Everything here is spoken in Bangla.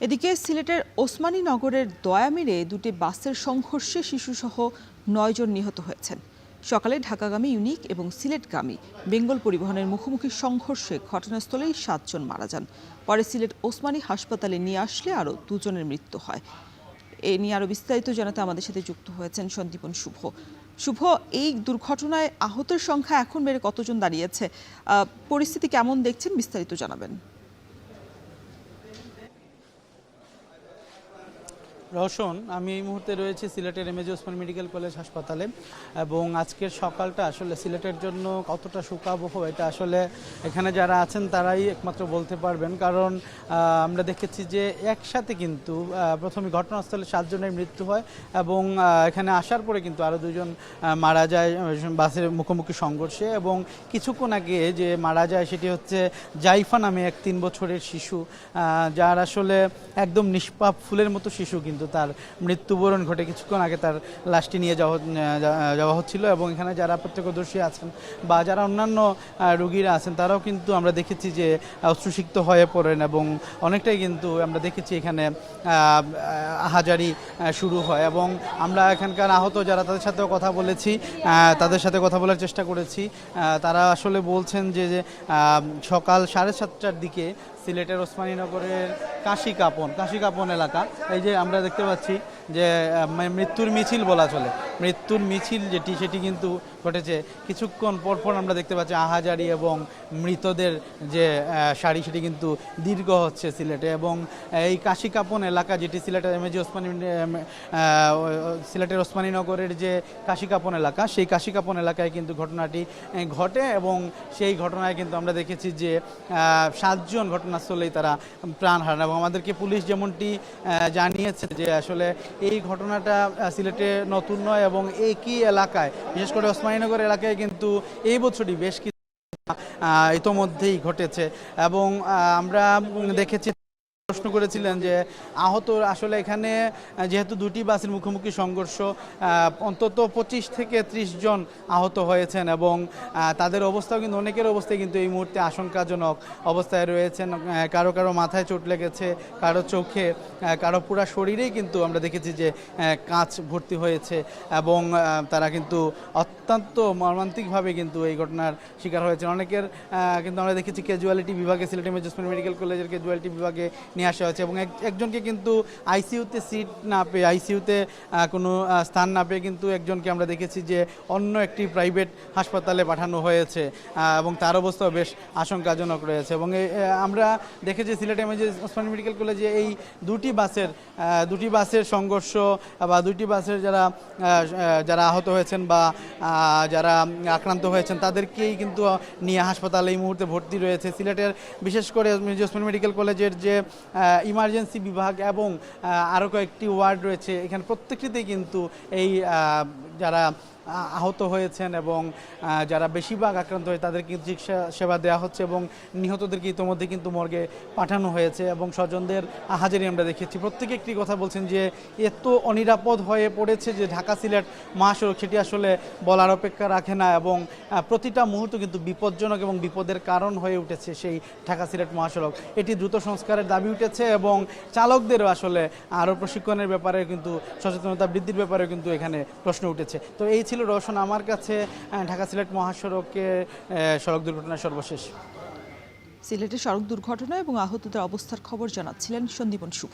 এদিকে সিলেটের ওসমানী নগরের দয়ামিরে দুটি বাসের সংঘর্ষে শিশুসহ ৯ জন নিহত হয়েছেন। সকালে ঢাকাগামী ইউনিক এবং সিলেটগামী বেঙ্গল পরিবহনের মুখোমুখি সংঘর্ষে ঘটনাস্থলেই ৭ জন মারা যান। পরে সিলেট ওসমানী হাসপাতালে নিয়ে আসলে আরও 2 জনের মৃত্যু হয়। এ নিয়ে আরও বিস্তারিত জানাতে আমাদের সাথে যুক্ত হয়েছেন সন্দীপন শুভ। শুভ, এই দুর্ঘটনায় আহতের সংখ্যা এখন বেড়ে কতজন দাঁড়িয়েছে? পরিস্থিতি কেমন দেখছেন, বিস্তারিত জানাবেন। রওশন, আমি এই মুহূর্তে রয়েছি সিলেটের এমএজি ওসমানী মেডিকেল কলেজ হাসপাতালে এবং আজকের সকালটা আসলে সিলেটের জন্য কতটা শোকাবহ এটা আসলে এখানে যারা আছেন তারাই একমাত্র বলতে পারবেন। কারণ আমরা দেখেছি যে একসাথে কিন্তু প্রথমে ঘটনাস্থলে 7 জনের মৃত্যু হয় এবং এখানে আসার পরে কিন্তু আরও 2 জন মারা যায় বাসের মুখোমুখি সংঘর্ষে। এবং কিছুক্ষণ আগে যে মারা যায় সেটি হচ্ছে জাইফা নামে এক 3 বছরের শিশু, যার আসলে একদম নিষ্পাপ ফুলের মতো শিশু, কিন্তু তার মৃত্যুবরণ ঘটে কিছুক্ষণ আগে। তার লাশটি নিয়ে যাওয়া হচ্ছিল এবং এখানে যারা প্রত্যক্ষদর্শী আছেন বা যারা অন্যান্য রোগীরা আছেন তারাও কিন্তু আমরা দেখেছি যে অশ্রুসিক্ত হয়ে পড়েন এবং অনেকটাই কিন্তু আমরা দেখেছি এখানে আহাজারি শুরু হয়। এবং আমরা এখানকার আহত যারা তাদের সাথেও কথা বলেছি, তাদের সাথে কথা বলার চেষ্টা করেছি। তারা আসলে বলছেন যে সকাল 7:30টার দিকে সিলেটের ওসমানীনগরের কাশিকাপন এলাকা, এই যে আমরা দেখতে পাচ্ছি যে মৃত্যুর মিছিল বলা চলে, মৃত্যুর মিছিল সেটি কিন্তু ঘটেছে। কিছুক্ষণ পরপর আমরা দেখতে পাচ্ছি আহাজারি এবং মৃতদের যে সারি সেটি কিন্তু দীর্ঘ হচ্ছে সিলেটে। এবং এই কাশিকাপন এলাকা যেটি সিলেটের এমএজি সিলেটের ওসমানীনগরের যে কাশিকাপন এলাকা, সেই কাশিকাপন এলাকায় কিন্তু ঘটনাটি ঘটে এবং সেই ঘটনায় কিন্তু আমরা দেখেছি যে 7 জন ঘটনাস্থলেই তারা প্রাণ হারান। এবং আমাদেরকে পুলিশ যেমনটি জানিয়েছে যে আসলে এই ঘটনাটা সিলেটে নতুন নয় এবং একই এলাকায়, বিশেষ করে ওসমানীনগর এলাকায় কিন্তু এই বছরই বেশ কিছু ইতোমধ্যেই ঘটেছে। এবং আমরা দেখেছি, প্রশ্ন করেছিলেন যে আহত আসলে এখানে যেহেতু দুটি বাসের মুখোমুখি সংঘর্ষ, অন্তত 25 থেকে 30 জন আহত হয়েছেন এবং তাদের অবস্থাও কিন্তু অনেকের অবস্থায় কিন্তু এই মুহূর্তে আশঙ্কাজনক অবস্থায় রয়েছেন। কারো মাথায় চোট লেগেছে, কারো চোখে, কারো পুরা শরীরেই কিন্তু আমরা দেখেছি যে কাঁচ ভর্তি হয়েছে এবং তারা কিন্তু অত্যন্ত মর্মান্তিকভাবে কিন্তু এই ঘটনার শিকার হয়েছেন। অনেকের কিন্তু আমরা দেখেছি ক্যাজুয়ালিটি বিভাগে, সিলেট এমএজি ওসমানী মেডিকেল কলেজের ক্যাজুয়ালিটি বিভাগে নিয়ে আসা হয়েছে এবং একজনকে কিন্তু আইসিইউতে সিট না পেয়ে, আইসিইউতে কোনো স্থান না পেয়ে কিন্তু একজনকে আমরা দেখেছি যে অন্য একটি প্রাইভেট হাসপাতালে পাঠানো হয়েছে এবং তার অবস্থাও বেশ আশঙ্কাজনক রয়েছে। এবং আমরা দেখেছি সিলেট এমএজি ওসমানী মেডিকেল কলেজে এই দুটি বাসের সংঘর্ষ বা দুটি বাসের যারা আহত হয়েছেন বা যারা আক্রান্ত হয়েছেন তাদেরকেই কিন্তু নিয়ে হাসপাতালে এই মুহূর্তে ভর্তি রয়েছে। সিলেটের বিশেষ করে এমএজি ওসমানী মেডিকেল কলেজের যে ইমার্জেন্সি বিভাগ এবং আরও কয়েকটি ওয়ার্ড রয়েছে, এখানে প্রত্যেকটিতেই কিন্তু এই যারা আহত হয়েছেন এবং যারা বেশিরভাগ আক্রান্ত হয়ে তাদেরকে চিকিৎসা সেবা দেওয়া হচ্ছে এবং নিহতদেরকে ইতিমধ্যে কিন্তু মর্গে পাঠানো হয়েছে এবং স্বজনদের হাজিরি আমরা দেখেছি। প্রত্যেকে একটি কথা বলছেন যে এত অনিরাপদ হয়ে পড়েছে যে ঢাকা সিলেট মহাসড়ক, সেটি আসলে বলার অপেক্ষা রাখে না এবং প্রতিটা মুহূর্ত কিন্তু বিপজ্জনক এবং বিপদের কারণ হয়ে উঠেছে সেই ঢাকা সিলেট মহাসড়ক। এটি দ্রুত সংস্কারের দাবি উঠেছে এবং চালকদেরও আসলে আরও প্রশিক্ষণের ব্যাপারে কিন্তু সচেতনতা বৃদ্ধির ব্যাপারে কিন্তু এখানে প্রশ্ন উঠেছে। তো এই ছিল রওশন আমার কাছে ঢাকা সিলেট মহাসড়কে সড়ক দুর্ঘটনার সর্বশেষ। সিলেটে সড়ক দুর্ঘটনা এবং আহতদের অবস্থার খবর জানাচ্ছিলেন সন্দীপন শুভ।